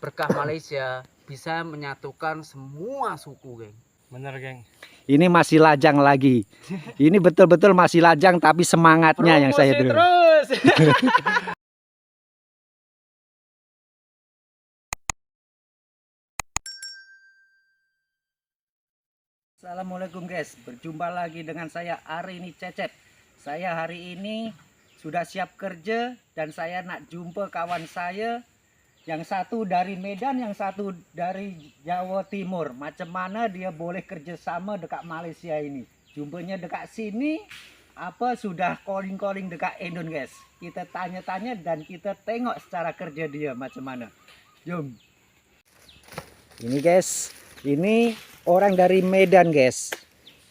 berkah Malaysia bisa menyatukan semua suku, geng. Bener, geng. Ini masih lajang lagi. Ini betul-betul masih lajang, tapi semangatnya yang saya Promosi dulu. terus. Assalamualaikum guys, berjumpa lagi dengan saya Arini Cecep. Saya hari ini sudah siap kerja dan saya nak jumpa kawan saya. Yang satu dari Medan, yang satu dari Jawa Timur. Macam mana dia boleh kerjasama dekat Malaysia ini? Jumpanya dekat sini, apa sudah calling-calling dekat Indon guys? Kita tanya-tanya dan kita tengok secara kerja dia macam mana. Jom. Ini guys, ini orang dari Medan guys.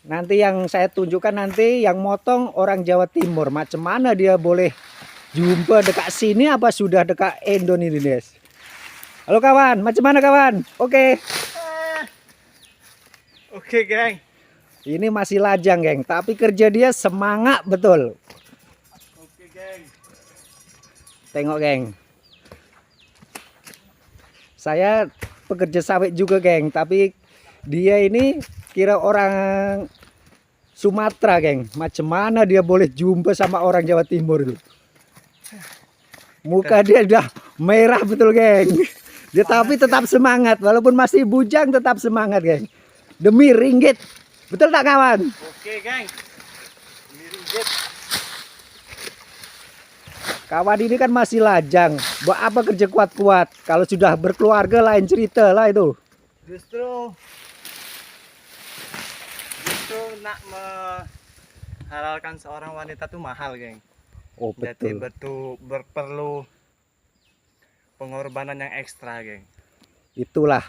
Nanti yang saya tunjukkan nanti yang motong orang Jawa Timur. Macam mana dia boleh jumpa dekat sini apa sudah dekat Indon ini guys. Halo kawan, macam mana kawan? Oke. Oke, geng. Ini masih lajang geng, tapi kerja dia semangat betul. Oke, geng. Tengok geng. Saya pekerja sawit juga geng, tapi dia ini kira orang Sumatera geng. Macam mana dia boleh jumpa sama orang Jawa Timur itu? Muka dia udah merah betul geng. Dia tapi tetap semangat, walaupun masih bujang tetap semangat geng. Demi ringgit. Betul tak kawan? Oke, geng. Ini ringgit. Kawan ini kan masih lajang. Buat apa kerja kuat-kuat? Kalau sudah berkeluarga lain cerita lah itu. Justru nak menghalalkan seorang wanita tuh mahal, geng. Oh Jadi betul. berperlu pengorbanan yang ekstra, geng. Itulah.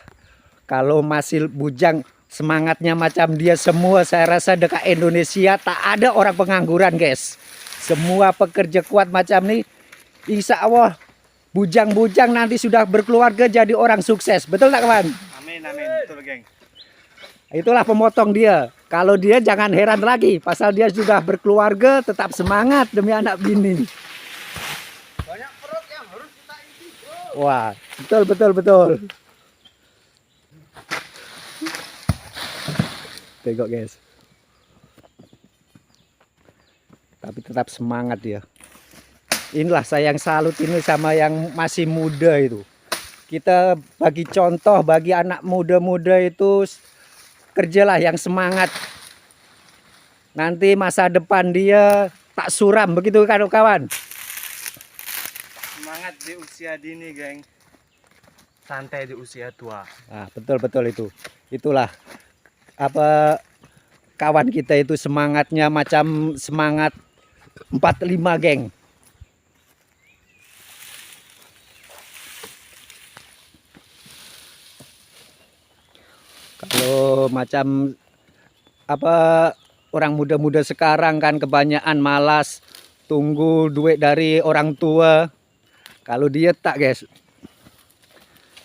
Kalau masih bujang semangatnya macam dia semua, saya rasa dekat Indonesia tak ada orang pengangguran guys. Semua pekerja kuat macam ini, insya Allah bujang-bujang nanti sudah berkeluarga jadi orang sukses. Betul tak kawan? Amin, amin. Betul, geng. Itulah pemotong dia. Kalau dia jangan heran lagi, pasal dia sudah berkeluarga tetap semangat demi anak bini. Banyak perut yang harus kita isi, bro. Wah, betul. Tengok guys. Tapi tetap semangat dia. Inilah saya yang salut ini sama yang masih muda itu. Kita bagi contoh bagi anak muda-muda itu kerjalah yang semangat. Nanti masa depan dia tak suram, begitu kan kawan? Semangat di usia dini, geng. Santai di usia tua. Nah, betul itu. Itulah apa kawan kita itu semangatnya macam semangat 45 geng. Kalau macam apa orang muda-muda sekarang kan kebanyakan malas tunggu duit dari orang tua. Kalau dia tak guys.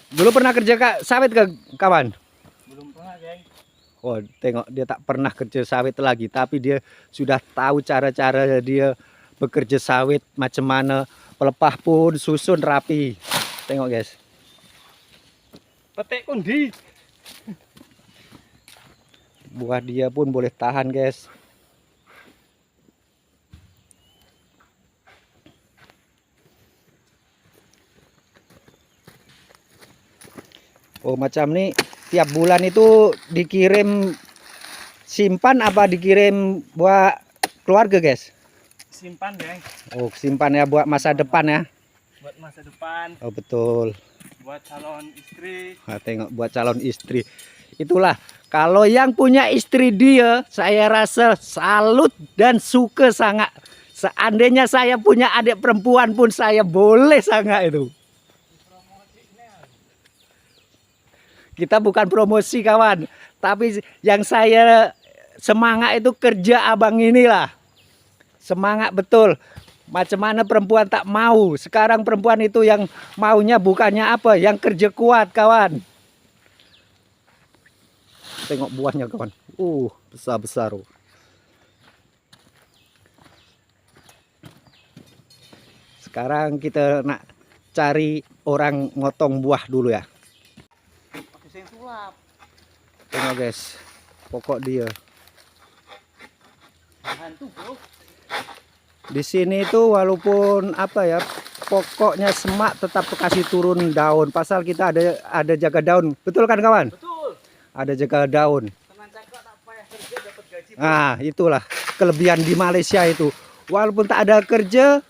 Dulu pernah kerja sawit ke kawan? Belum pernah, geng. Oh, tengok dia tak pernah kerja sawit lagi, tapi dia sudah tahu cara-cara dia bekerja sawit macam mana, pelepah pun susun rapi. Tengok guys. Petik kundi. Buah dia pun boleh tahan guys. Oh macam nih tiap bulan itu dikirim simpan apa dikirim buat keluarga guys? Simpan, geng. Oh simpan ya buat masa depan ya. Buat masa depan, Oh betul. buat calon istri. Nah, tengok buat calon istri. Itulah kalau yang punya istri dia saya rasa salut dan suka sangat. Seandainya saya punya adik perempuan pun saya boleh sangat itu. Kita bukan promosi kawan, tapi yang saya semangat itu kerja abang inilah. Semangat betul. Macam mana perempuan tak mau. Sekarang perempuan itu yang maunya bukannya apa, yang kerja kuat kawan. Tengok buahnya kawan. Besar-besar. Sekarang kita nak cari orang ngotong buah dulu ya. Ada sing sulap. Tengok guys, pokok dia. Hantu, Bro. Di sini itu walaupun apa ya, pokoknya semak tetap kasih turun daun. Pasal kita ada jaga daun. Betul kan kawan? Betul. Ada jaga daun. Teman cakap tak payah kerja dapat gaji. Nah, itulah kelebihan di Malaysia itu. Walaupun tak ada kerja,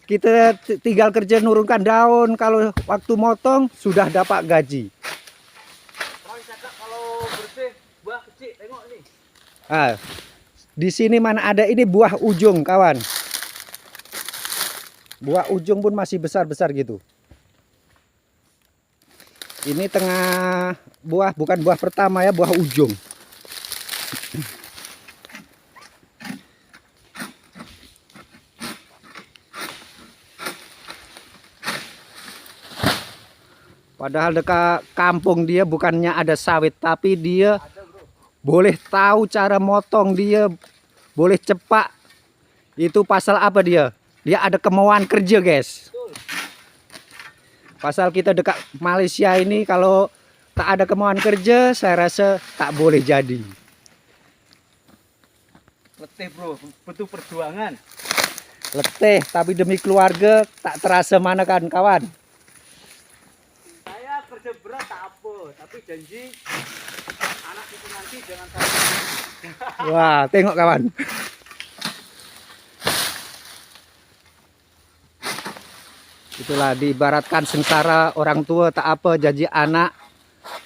kita tinggal kerja nurunkan daun. Kalau waktu motong sudah dapat gaji. Teman cakap kalau bersih buah kecil, tengok nih. Ah, di sini mana ada ini buah ujung kawan. Buah ujung pun masih besar-besar gitu. Ini tengah buah, bukan buah pertama ya, buah ujung. Padahal dekat kampung dia bukannya ada sawit, tapi dia boleh tahu cara motong, dia boleh cepat. Itu pasal apa dia? Dia ada kemauan kerja guys. Pasal kita dekat Malaysia ini kalau tak ada kemauan kerja, saya rasa tak boleh jadi. Letih, Bro. Butuh perjuangan. Letih, tapi demi keluarga tak terasa mana kan kawan. Saya kerja berat tak apa, tapi janji anak itu nanti jangan sampai. Wah, tengok kawan. Itulah diibaratkan sengsara orang tua tak apa, janji anak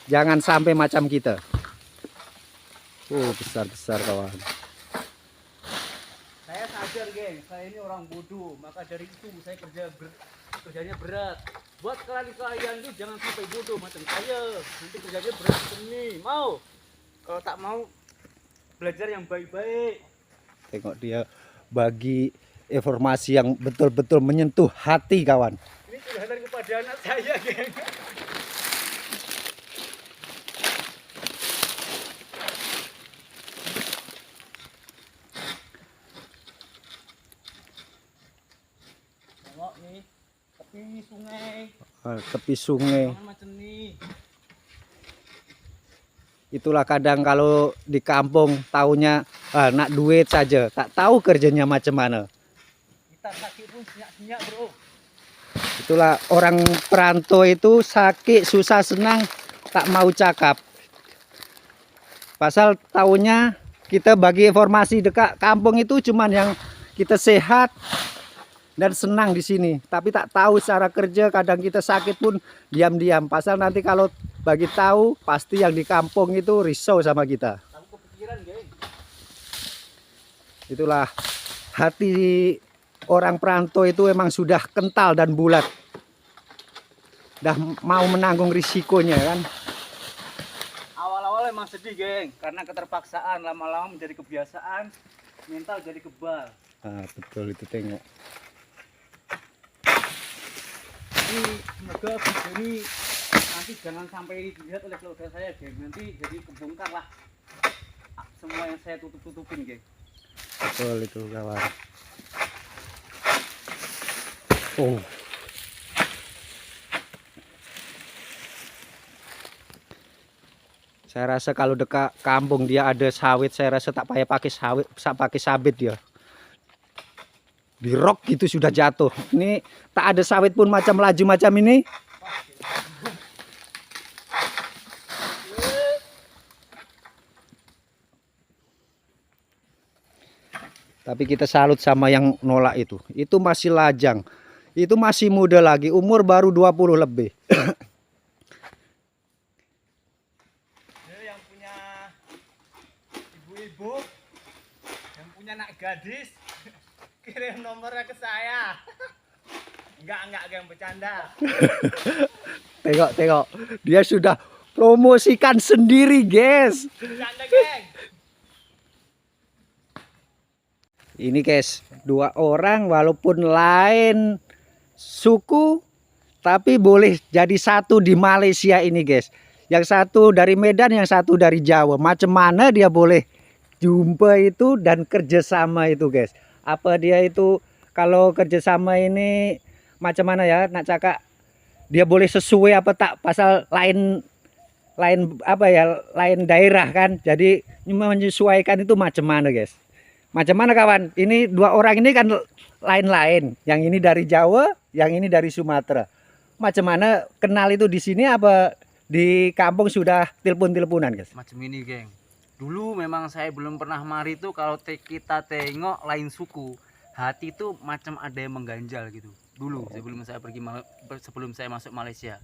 jangan sampai macam kita. Besar-besar kawan. Saya sadar, geng, saya ini orang bodoh, maka dari itu saya kerjanya berat. Buat kalian itu jangan sampai bodoh macam saya. Nanti kerjanya berat macam ini. Mau? Kalau tak mau, belajar yang baik-baik. Tengok dia bagi informasi yang betul-betul menyentuh hati kawan. Ini curhatan kepada anak saya, geng. Tengok nih, tepi sungai. Tepi sungai. Jangan macam ini. Itulah kadang kalau di kampung taunya nak duit saja, tak tahu kerjanya macam mana. Kita sakit pun senyap-senyap, Bro. Itulah orang perantau itu sakit, susah, senang, tak mau cakap. Pasal taunya kita bagi informasi dekat kampung itu cuman yang kita sehat dan senang di sini. Tapi tak tahu cara kerja, kadang kita sakit pun diam-diam. Pasal nanti kalau bagi tahu, pasti yang di kampung itu risau sama kita. Aku kepikiran, geng. Itulah hati orang perantau itu emang sudah kental dan bulat. Dah mau menanggung risikonya kan. Awal-awal emang sedih, geng, karena keterpaksaan, lama-lama menjadi kebiasaan, mental jadi kebal. Nah, betul itu, tengok. Ini semoga video ini nanti jangan sampai dilihat oleh saudara saya, geng. Nanti jadi kebongkar lah semua yang saya tutup-tutupin, geng. Betul itu kawan. Oh. Saya rasa kalau dekat kampung dia ada sawit, saya rasa tak payah pakai sawit, pakai sabit dia. Di rok gitu sudah jatuh. Ini tak ada sawit pun macam laju macam ini. Tapi kita salut sama yang nolak itu. Itu masih lajang. Itu masih muda lagi, umur baru 20 lebih. Yang punya ibu-ibu, yang punya anak gadis, kirim nomornya ke saya. Enggak, geng, bercanda. Tengok. Dia sudah promosikan sendiri, guys. Bercanda, geng. Ini guys, dua orang walaupun lain suku, tapi boleh jadi satu di Malaysia ini guys. Yang satu dari Medan, yang satu dari Jawa. Macam mana dia boleh jumpa itu dan kerjasama itu guys. Apa dia itu kalau kerjasama ini macam mana ya nak cakap, dia boleh sesuai apa tak pasal lain apa ya, lain daerah kan. Jadi menyesuaikan itu macam mana guys? Macam mana kawan? Ini dua orang ini kan lain-lain. Yang ini dari Jawa, yang ini dari Sumatera. Macam mana kenal itu di sini apa di kampung sudah telepon-teleponan guys? Macam ini geng, dulu memang saya belum pernah mari tuh, kalau kita tengok lain suku, hati tuh macam ada yang mengganjal gitu. Dulu sebelum saya masuk Malaysia.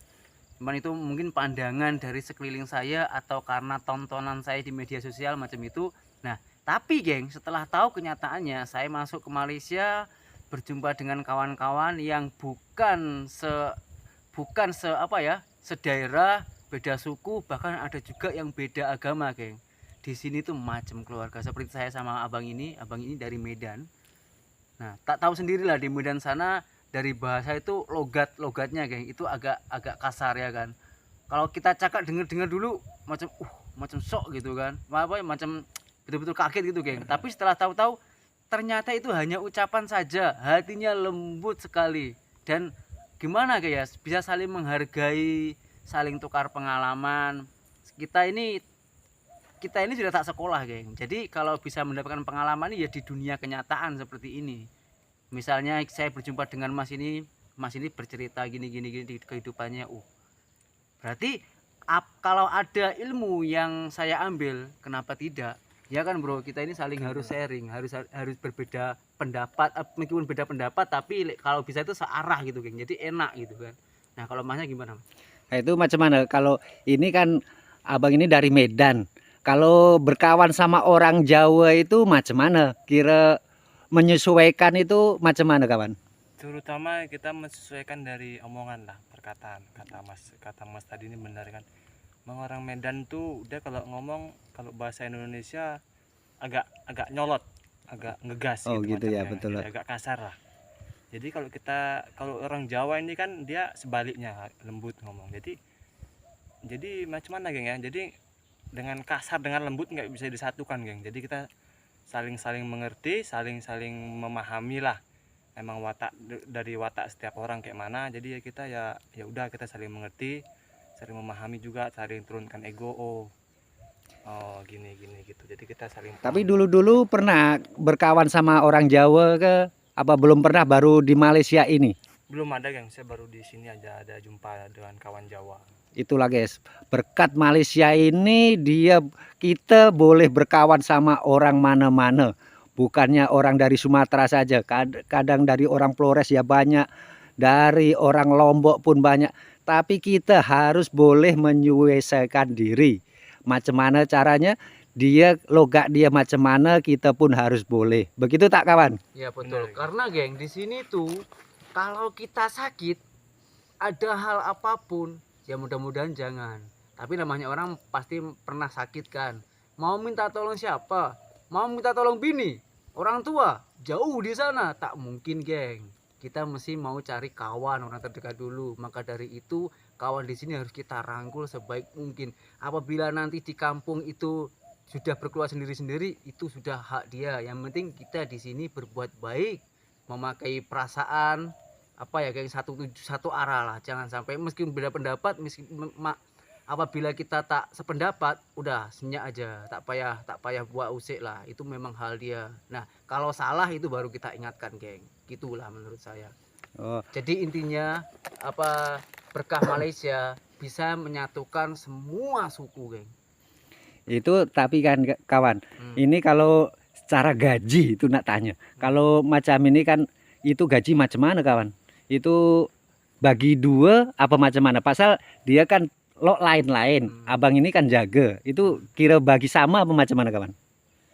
Cuman itu mungkin pandangan dari sekeliling saya atau karena tontonan saya di media sosial macam itu. Nah, tapi geng, setelah tahu kenyataannya, saya masuk ke Malaysia, berjumpa dengan kawan-kawan yang bukan sedaerah, beda suku, bahkan ada juga yang beda agama, geng. Di sini tuh macam keluarga. Seperti saya sama abang ini dari Medan. Nah, tak tahu sendirilah di Medan sana dari bahasa itu logatnya, geng, itu agak kasar ya kan. Kalau kita cakap dengar dulu macam sok gitu kan. Macam betul-betul kaget gitu, geng. Tapi setelah tahu-tahu ternyata itu hanya ucapan saja, hatinya lembut sekali. Dan gimana guys, bisa saling menghargai, saling tukar pengalaman. Kita ini sudah tak sekolah, geng. Jadi kalau bisa mendapatkan pengalaman ini ya di dunia kenyataan seperti ini. Misalnya saya berjumpa dengan Mas ini bercerita gini di kehidupannya. Berarti kalau ada ilmu yang saya ambil, kenapa tidak? Ya kan bro, kita ini saling harus sharing, harus berbeda pendapat, meskipun beda pendapat tapi kalau bisa itu searah gitu, geng. Jadi enak gitu kan. Nah, kalau Masnya gimana? Nah, itu macam mana? Kalau ini kan abang ini dari Medan. Kalau berkawan sama orang Jawa itu macam mana? Kira menyesuaikan itu macam mana kawan? Terutama kita menyesuaikan dari omongan lah, perkataan. Kata Mas tadi ini benar kan. Memang orang Medan tuh udah kalau ngomong, kalau bahasa Indonesia agak nyolot, agak ngegas gitu ya, macamnya. betul. Jadi agak kasar lah. Jadi kalau orang Jawa ini kan dia sebaliknya, lembut ngomong. Jadi macam mana, geng ya? Jadi dengan kasar dengan lembut nggak bisa disatukan, geng. Jadi kita saling mengerti, saling memahami lah. Emang dari watak setiap orang kayak mana. Jadi ya kita ya udah kita saling mengerti, saling memahami juga, saling turunkan ego. Oh gini gitu. Jadi kita saling. Tapi dulu pernah berkawan sama orang Jawa ke? Apa belum pernah, baru di Malaysia ini? Belum ada, geng. Saya baru di sini aja ada jumpa dengan kawan Jawa. Itulah guys, berkat Malaysia ini kita boleh berkawan sama orang mana-mana. Bukannya orang dari Sumatera saja, kadang dari orang Flores ya banyak, dari orang Lombok pun banyak. Tapi kita harus boleh menyesuaikan diri. Macam mana caranya? Logat dia macam mana, kita pun harus boleh. Begitu tak kawan? Ya betul. Benar. Karena geng, di sini tuh kalau kita sakit, ada hal apapun, ya mudah-mudahan jangan. Tapi namanya orang pasti pernah sakit kan. Mau minta tolong siapa? Mau minta tolong bini, orang tua, jauh di sana. Tak mungkin, geng. Kita mesti mau cari kawan, orang terdekat dulu. Maka dari itu kawan di sini harus kita rangkul sebaik mungkin. Apabila nanti di kampung itu sudah berkeluar sendiri-sendiri, itu sudah hak dia. Yang penting kita di sini berbuat baik, memakai perasaan geng, satu arah lah. Jangan sampai meskipun beda pendapat, apabila kita tak sependapat, udah senyap aja, tak payah buat usik lah. Itu memang hal dia. Nah, kalau salah itu baru kita ingatkan, geng. Gitulah menurut saya. Jadi intinya berkah Malaysia bisa menyatukan semua suku, geng. Itu tapi kan kawan, ini kalau secara gaji itu nak tanya. Kalau macam ini kan itu gaji macam mana kawan? Itu bagi dua apa macam mana? Pasal dia kan lain-lain. Abang ini kan jaga. Itu kira bagi sama apa macam mana kawan?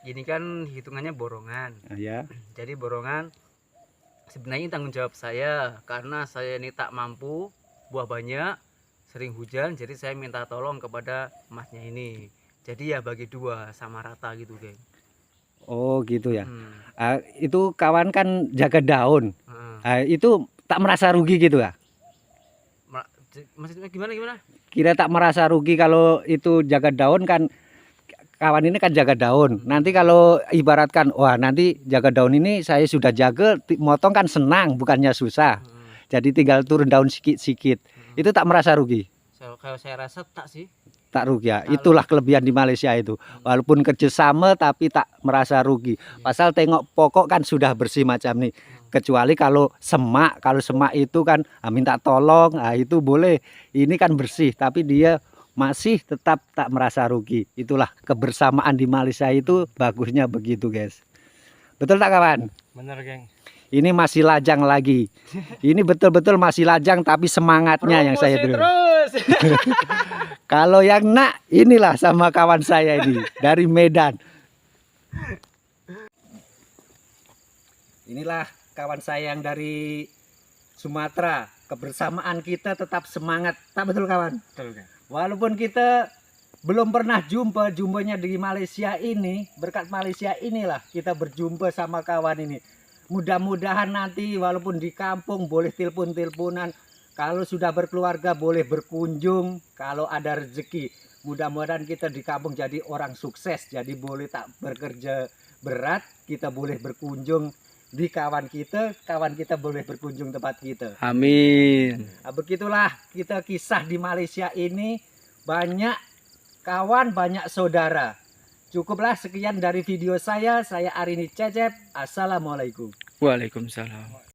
Ini kan hitungannya borongan. Ya. Jadi borongan sebenarnya tanggung jawab saya, karena saya ini tak mampu, buah banyak, sering hujan, jadi saya minta tolong kepada masnya ini. Jadi ya bagi dua sama rata gitu, geng. Oh gitu ya. Itu kawan kan jaga daun. Itu tak merasa rugi gitu ya? Maksudnya gimana? Kira tak merasa rugi kalau itu jaga daun kan, kawan ini kan jaga daun. Nanti kalau ibaratkan, wah nanti jaga daun ini saya sudah jaga, motong kan senang, bukannya susah. Jadi tinggal turun daun sikit-sikit. Itu tak merasa rugi. Kalau saya rasa tak sih. Tak rugi ya. Kalau- Itulah kelebihan di Malaysia itu. Walaupun kerja sama tapi tak merasa rugi. Pasal tengok pokok kan sudah bersih macam nih. Kecuali kalau semak itu kan minta tolong, itu boleh. Ini kan bersih tapi dia masih tetap tak merasa rugi. Itulah kebersamaan di Malaysia itu bagusnya begitu, guys. Betul tak kawan? Bener, geng. Ini masih lajang lagi. Ini betul-betul masih lajang tapi semangatnya yang saya Promosi dulu. terus. Kalau yang nak inilah sama kawan saya ini dari Medan. Inilah kawan saya yang dari Sumatera. Kebersamaan kita tetap semangat. Tak betul kawan? Betul, geng. Walaupun kita belum pernah jumpanya di Malaysia ini, berkat Malaysia inilah kita berjumpa sama kawan ini. Mudah-mudahan nanti walaupun di kampung boleh telepon-teleponan, kalau sudah berkeluarga boleh berkunjung, kalau ada rezeki. Mudah-mudahan kita di kampung jadi orang sukses, jadi boleh tak bekerja berat, kita boleh berkunjung di kawan kita boleh berkunjung tempat kita. Amin. Nah, begitulah kita kisah di Malaysia ini, banyak kawan, banyak saudara. Cukuplah sekian dari video saya Arini Cecep. Assalamualaikum. Waalaikumsalam.